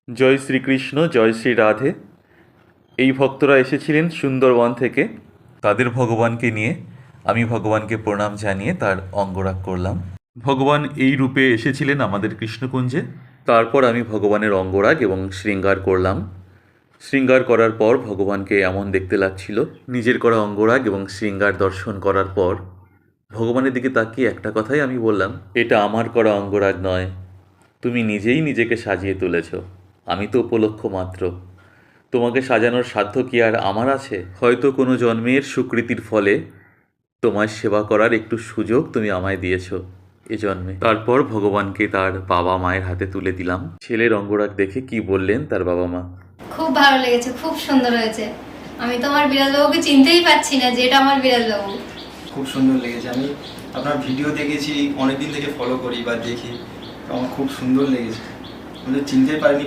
জয় শ্রীকৃষ্ণ, জয় শ্রী রাধে। এই ভক্তরা এসেছিলেন সুন্দরবন থেকে। তাদের ভগবানকে নিয়ে আমি ভগবানকে প্রণাম জানিয়ে তার অঙ্গরাগ করলাম। ভগবান এই রূপে এসেছিলেন আমাদের কৃষ্ণকুঞ্জে। তারপর আমি ভগবানের অঙ্গরাগ এবং শৃঙ্গার করলাম। শৃঙ্গার করার পর ভগবানকে এমন দেখতে লাগছিল। নিজের করা অঙ্গরাগ এবং শৃঙ্গার দর্শন করার পর ভগবানের দিকে তাকিয়ে একটা কথাই আমি বললাম, এটা আমার করা অঙ্গরাগ নয়, তুমি নিজেই নিজেকে সাজিয়ে তুলেছ, আমি তো উপলক্ষ মাত্র। তোমাকে সাজানোর সাধ্য কি আর আমার আছে? হয়তো কোনো জন্মের সুকৃতির ফলে তোমার সেবা করার একটু সুযোগ তুমি আমায় দিয়েছ এ জন্মে। তারপর ভগবানকে তার বাবা মায়ের হাতে তুলে দিলাম। ছেলের অঙ্গরাগ দেখে কি বললেন তার বাবা মা? খুব ভালো লেগেছে, খুব সুন্দর হয়েছে। আমি তো আমার বিড়াল বাবুকে চিনতেই পারছি না যে এটা আমার বিড়াল বাবু। খুব সুন্দর লেগেছে। আমি আপনার ভিডিও দেখেছি, অনেকদিন থেকে ফলো করি বা দেখি, তো আমার খুব সুন্দর লেগেছে। আমি তো চিনতে পারিনি।